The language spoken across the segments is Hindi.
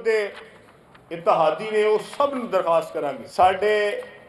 दे इत्तेहादी ने वो सब दरखास्त करांगे, साडे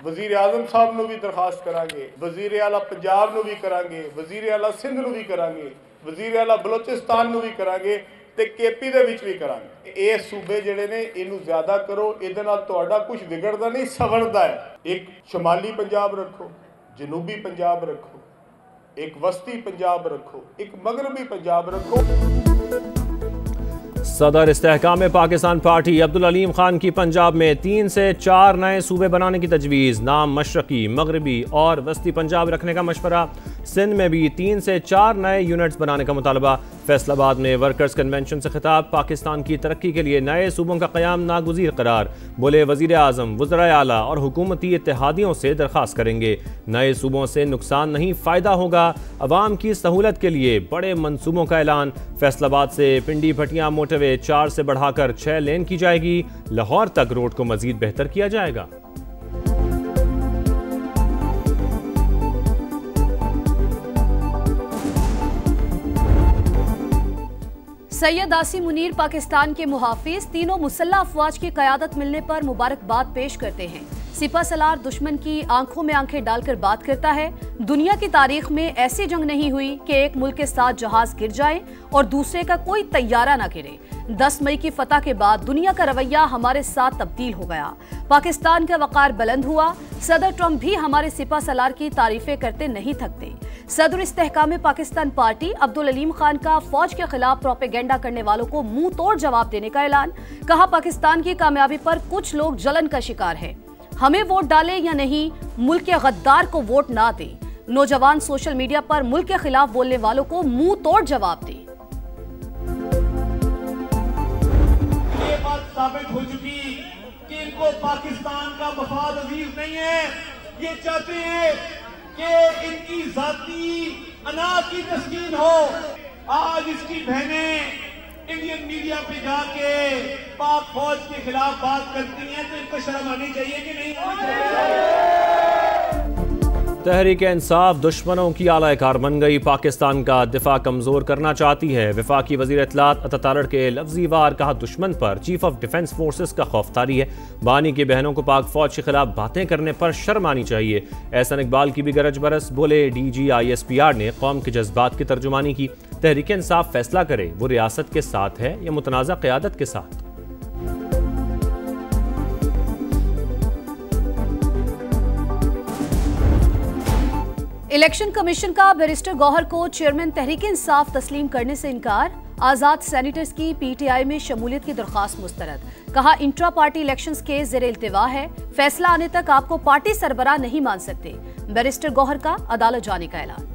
वजीर आजम साहब नूं भी दरखास्त करांगे, वजीर आला पंजाब नूं भी करांगे, वजीर आला सिंध नूं भी करांगे, वजीर आला बलोचिस्तान नूं भी करांगे ते केपी दे विच भी करांगे। ये सूबे जिहड़े ने इनू ज़्यादा करो, इहदे नाल तुहाडा कुछ बिगड़दा नहीं, सवरदा है। एक शुमाली पंजाब रखो, जनूबी पंजाब रखो, एक वस्ती पंजाब रखो, एक मगरबी पंजाब रखो। सदर इस्तेहकाम पाकिस्तान पार्टी अब्दुल अलीम खान की पंजाब में 3 से 4 नए सूबे बनाने की तजवीज़, नाम मशरकी, मगरबी और वस्ती पंजाब रखने का मशवरा। सिंध में भी 3 से 4 नए यूनिट्स बनाने का मुतालबा। फैसलाबाद में वर्कर्स कन्वेंशन से खिताब, पाकिस्तान की तरक्की के लिए नए सूबों का क़याम नागुज़ीर करार। बोले वज़ीर आज़म वज़राए आला और हुकूमती इत्तेहादियों से दरख्वास्त करेंगे, नए सूबों से नुकसान नहीं फ़ायदा होगा। अवाम की सहूलत के लिए बड़े मनसूबों का ऐलान। फैसलाबाद से पिंडी भटिया मोटरवे 4 से बढ़ाकर 6 लेन की जाएगी। लाहौर तक रोड को मज़ीद बेहतर किया जाएगा। सैयद आसिम मुनीर पाकिस्तान के मुहाफिज तीनों मुसल्लह अफवाज की क़यादत मिलने पर मुबारकबाद पेश करते हैं। सिपा सलार दुश्मन की आंखों में आंखें डालकर बात करता है। दुनिया की तारीख में ऐसी जंग नहीं हुई कि एक मुल्क के साथ जहाज गिर जाए और दूसरे का कोई तैयारा ना गिरे। 10 मई की फतह के बाद दुनिया का रवैया हमारे साथ तब्दील हो गया। पाकिस्तान का वक़ार बुलंद हुआ। सदर ट्रंप भी हमारे सिपा सलार की तारीफें करते नहीं थकते। सदर इस्तेहकाम पाकिस्तान पार्टी अब्दुल अलीम खान का फौज के खिलाफ प्रोपेगेंडा करने वालों को मुंह तोड़ जवाब देने का ऐलान। कहा, पाकिस्तान की कामयाबी पर कुछ लोग जलन का शिकार है। हमें वोट डालें या नहीं, मुल्क के गद्दार को वोट ना दें। नौजवान सोशल मीडिया पर मुल्क के खिलाफ बोलने वालों को मुंह तोड़ जवाब दें। ये बात साबित हो चुकी कि इनको पाकिस्तान का मफाद अजीज नहीं है। ये चाहते हैं कि इनकी जाती अना की तस्कीन हो। आज इसकी बहनें इंडियन मीडिया पे जाके पाक फौज के खिलाफ बात करती हैं, तो इनको शर्म आनी चाहिए कि नहीं आनी चाहिए? तहरीक इंसाफ दुश्मनों की आला-कार बन गई, पाकिस्तान का दिफा कमजोर करना चाहती है। वफाकी वजीर इत्तलात अता तारड़ के लफ्जी वार कहा, दुश्मन पर चीफ ऑफ डिफेंस फोर्सेस का खौफतारी है। बानी की बहनों को पाक फौज के खिलाफ बातें करने पर शर्म आनी चाहिए। एहसन इकबाल की भी गरज बरस। बोले DG ISPR ने कौम के जज्बात की तर्जुमानी की। तहरीक इंसाफ फैसला करे वो रियासत के साथ है या मुतनाज़ा क़यादत के साथ। इलेक्शन कमीशन का बैरिस्टर गौहर को चेयरमैन तहरीक इंसाफ तस्लीम करने से इनकार। आज़ाद सेनेटर्स की PTI में शमूलियत की दरख्वास्त मुस्तरद। कहा, इंट्रा पार्टी इलेक्शंस के ज़ेरे इल्तिवा है, फैसला आने तक आपको पार्टी सरबराह नहीं मान सकते। बैरिस्टर गौहर का अदालत जाने का ऐलान।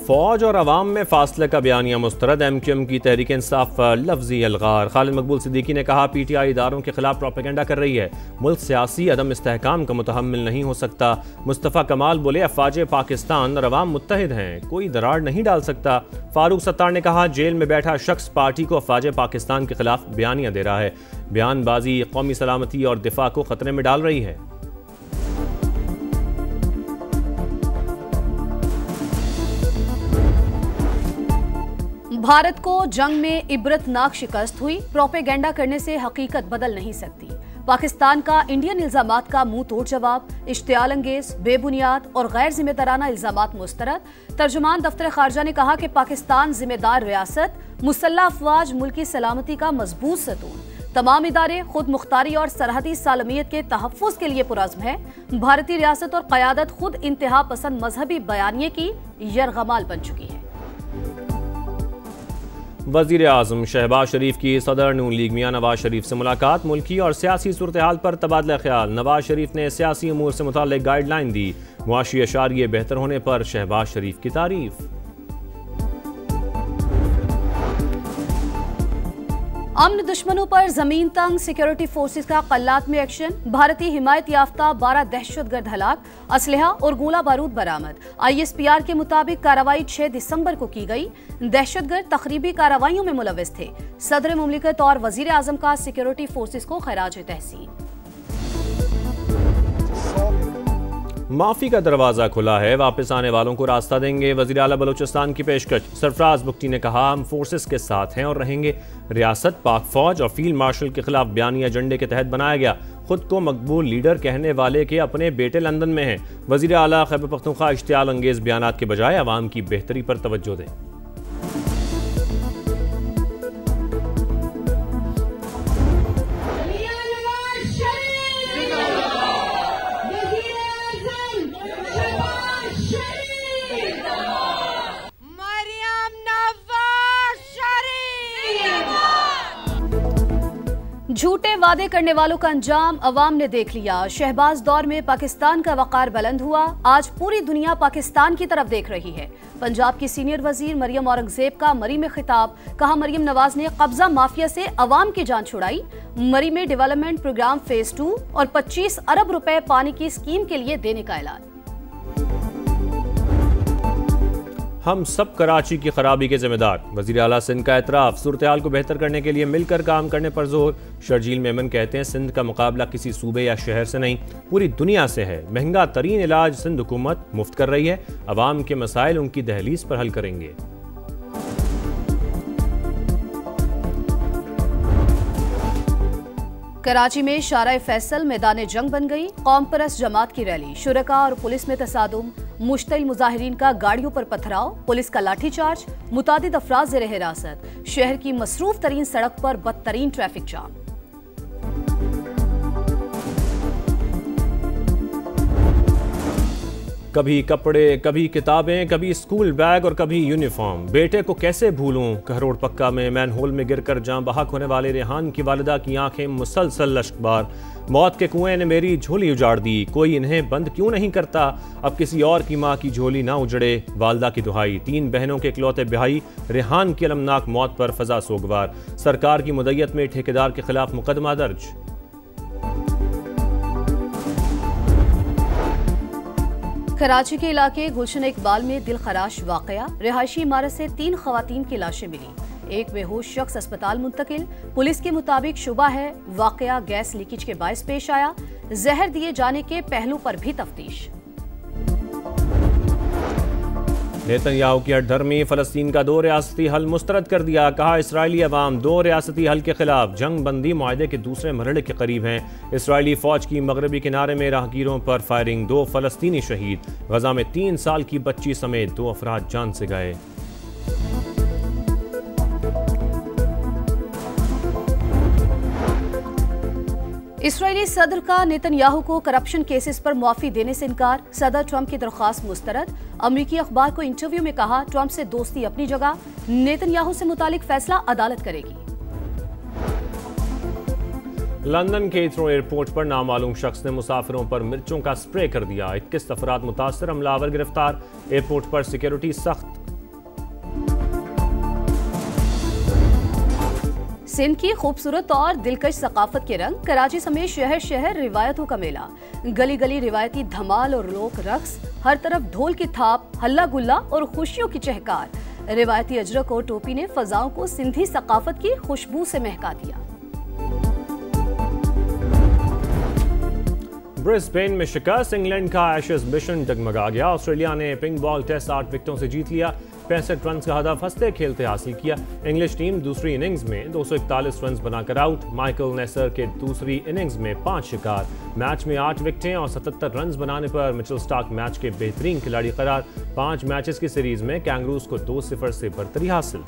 फौज और अवाम में फासले का बयानिया मुस्तरद। MQM की तहरीक इंसाफ पर लफ्जी अलगार। खालिद मकबूल सिद्दीकी ने कहा, PTI इदारों के खिलाफ प्रोपेगेंडा कर रही है, मुल्क सियासी अदम इस्तेहकाम का मुतहम्मिल नहीं हो सकता। मुस्तफ़ा कमाल बोले, अफवाज पाकिस्तान और अवाम मुत्तहिद हैं, कोई दरार नहीं डाल सकता। फारूक सत्तार ने कहा, जेल में बैठा शख्स पार्टी को अफवाज पाकिस्तान के खिलाफ बयानिया दे रहा है। बयानबाजी कौमी सलामती और दिफा को खतरे में डाल रही है। भारत को जंग में इबरतनाक शिकस्त हुई, प्रोपेगेंडा करने से हकीकत बदल नहीं सकती। पाकिस्तान का इंडियन इल्जामात का मुंह तोड़ जवाब। इश्तियाल अंगेज, बेबुनियाद और गैर जिम्मेदाराना इल्जामात मुस्तरद। तर्जुमान दफ्तर खारजा ने कहा कि पाकिस्तान जिम्मेदार रियासत, मुसल्लह अफवाज मुल्क की सलामती का मजबूत सतून। तमाम इदारे खुद मुख्तारी और सरहदी सालमियत के तहफ़्फ़ुज़ के लिए पुरज़्म है। भारतीय रियासत और क़यादत खुद इंतहा पसंद मजहबी बयानिए की यरगमाल बन चुकी है। वज़ीर आज़म शहबाज शरीफ की सदर नून लीग मियां नवाज शरीफ से मुलाकात। मुल्की और सियासी सूरत हाल पर तबादला ख्याल। नवाज शरीफ ने सियासी अमूर से मुताल्लिक़ गाइडलाइन दी। मुआशी अशारिये बेहतर होने पर शहबाज शरीफ की तारीफ। अमन दुश्मनों पर जमीन तंग, सिक्योरिटी फोर्सेस का कल्लात में एक्शन। भारतीय हिमायत याफ्ता 12 दहशतगर्द हलाक, असलहा और गोला बारूद बरामद। ISPR के मुताबिक कार्रवाई 6 दिसंबर को की गई। दहशतगर्द तखरीबी कार्रवाइयों में मुलव्वस थे। सदर मुमलिकत और वजीर आजम का सिक्योरिटी फोर्सेस को खराज तहसीन। माफी का दरवाजा खुला है, वापस आने वालों को रास्ता देंगे, वज़ीर आला बलूचिस्तान की पेशकश। सरफराज बुख्ती ने कहा, हम फोर्सेस के साथ हैं और रहेंगे। रियासत पाक फौज और फील्ड मार्शल के खिलाफ बयानी एजेंडे के तहत बनाया गया। खुद को मकबूल लीडर कहने वाले के अपने बेटे लंदन में हैं। वज़ीर आला खैबर पख्तूनख्वा इश्तियाल अंगेज बयानात के बजाय अवाम की बेहतरी पर तवज्जो दें। झूठे वादे करने वालों का अंजाम अवाम ने देख लिया। शहबाज दौर में पाकिस्तान का वकार बुलंद हुआ। आज पूरी दुनिया पाकिस्तान की तरफ देख रही है। पंजाब की सीनियर वजीर मरियम औरंगजेब का मरी में खिताब। कहा, मरियम नवाज ने कब्जा माफिया से अवाम की जान छुड़ाई। मरी में डेवलपमेंट प्रोग्राम फेज 2 और 25 अरब रुपए पानी की स्कीम के लिए देने का ऐलान। हम सब कराची की खराबी के जिम्मेदार। वज़ीर आला सिंध का एतराफ़। सूरत-ए-हाल को बेहतर करने के लिए मिलकर काम करने पर जोर। शर्जील मेमन कहते हैं, सिंध का मुकाबला किसी सूबे या शहर से नहीं, पूरी दुनिया से है। महंगा तरीन इलाज सिंध हुकूमत मुफ्त कर रही है। अवाम के मसाइल उनकी दहलीज पर हल करेंगे। कराची में शारा फैसल मैदान जंग बन गई। कौम परस्त जमात की रैली, शुरका और पुलिस में तसादुम। मुश्तिल मुजाहिरीन का गाड़ियों पर पथराव, पुलिस का लाठीचार्ज, मुतादिद अफराद ज़ेर हिरासत। शहर की मसरूफ तरीन सड़क पर बदतरीन ट्रैफिक जाम। कभी कपड़े, कभी किताबें, कभी स्कूल बैग और कभी यूनिफॉर्म। बेटे को कैसे भूलूं। कहरोड़ पक्का में मैनहोल में गिरकर जान बहक होने वाले रेहान की वालिदा की आंखें मुसलसल लश्कबार। मौत के कुएं ने मेरी झोली उजाड़ दी, कोई इन्हें बंद क्यों नहीं करता। अब किसी और की मां की झोली ना उजड़े। वालिदा की दुहाई। 3 बहनों के इकलौते बिहाई रेहान की अलमनाक मौत पर फजा सोगवार। सरकार की मुद्दत में ठेकेदार के खिलाफ मुकदमा दर्ज। कराची के इलाके गुलशन इकबाल में दिल खराश वाकया। रिहायशी इमारत से 3 खवातीन की लाशें मिली। एक बेहोश शख्स अस्पताल मुंतकिल। पुलिस के मुताबिक शुबा है वाकया गैस लीकेज के बायस पेश आया। जहर दिए जाने के पहलू पर भी तफ्तीश। नेतन्याहू की हठधर्मी। फलस्तीन का 2 रियासती हल मुस्तरद कर दिया। कहा, इसराइली अवाम 2 रियासती हल के खिलाफ जंग बंदी मुआहदे के दूसरे मरहले के करीब हैं। इसराइली फौज की मगरबी किनारे में राहगीरों पर फायरिंग, 2 फलस्तीनी शहीद। गजा में 3 साल की बच्ची समेत 2 अफराद जान से गए। इसराइली सदर का नेतन्याहू को करप्शन केसेस पर मुआफी देने से इनकार। सदर ट्रंप की दरख्वास्त मुस्तरद। अमरीकी अखबार को इंटरव्यू में कहा, ट्रंप से दोस्ती अपनी जगह, नेतन्याहू से मुतालिक फैसला अदालत करेगी। लंदन के हीथ्रो एयरपोर्ट पर नामालूम शख्स ने मुसाफिरों पर मिर्चों का स्प्रे कर दिया। 21 अफराद मुतासर, हमलावर गिरफ्तार। एयरपोर्ट पर सिक्योरिटी सख्त। सिंध की खूबसूरत और दिलकश सकाफत के रंग। कराची समेत शहर शहर रिवायतों का मेला। गली गली रिवायती धमाल और लोक रक्स। हर तरफ ढोल की थाप, हल्ला गुल्ला और खुशियों की चहकार। रिवायती अजरक और टोपी ने फजाओं को सिंधी सकाफत की खुशबू से महका दिया। ब्रिस्बेन में शिकस्त। इंग्लैंड का एशेज मिशन डगमगा गया। ऑस्ट्रेलिया ने पिंक बॉल टेस्ट 8 विकेटों से जीत लिया। 65 रन का हदफ हंसते खेलते हासिल किया। इंग्लिश टीम दूसरी इनिंग्स में 241 रन बनाकर आउट। माइकल नेसर के दूसरी इनिंग्स में 5 शिकार। मैच में 8 विकेटें और 77 रन बनाने पर मिचेल स्टार्क मैच के बेहतरीन खिलाड़ी करार। 5 मैचेस की सीरीज में कैंगरूज को 2-0 से बरतरी हासिल।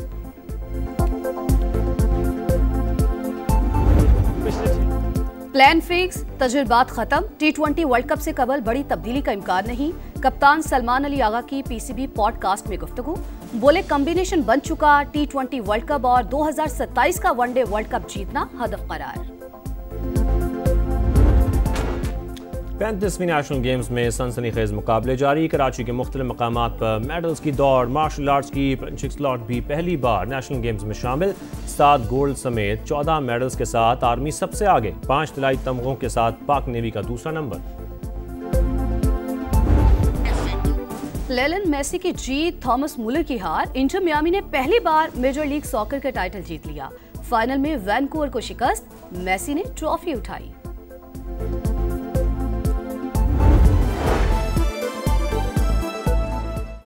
प्लान फिक्स, तजुर्बात खत्म। T20 वर्ल्ड कप से कबल बड़ी तब्दीली का इम्कान नहीं। कप्तान सलमान अली आगा की PCB पॉडकास्ट में गुफ्तगू। बोले, कॉम्बिनेशन बन चुका। T20 वर्ल्ड कप और 2027 का वनडे वर्ल्ड कप जीतना हदफ करार। 35वीं नेशनल गेम्स में सनसनीखेज मुकाबले जारी। कराची के मुख्तलिफ मकामात पर मेडल्स की दौड़। मार्शल आर्ट्स की पंचिंग स्लॉट भी पहली बार नेशनल गेम्स में शामिल। 7 गोल्ड समेत 14 मेडल्स के साथ आर्मी सबसे आगे। 5 तिलाई तमगों के साथ पाक नेवी का दूसरा नंबर। लेलन मेसी की जीत, थॉमस मुलर की हार। इंटर मियामी ने पहली बार मेजर लीग सॉकर का टाइटल जीत लिया। फाइनल में वैनकूवर को शिकस्त। मेसी ने ट्रॉफी उठाई।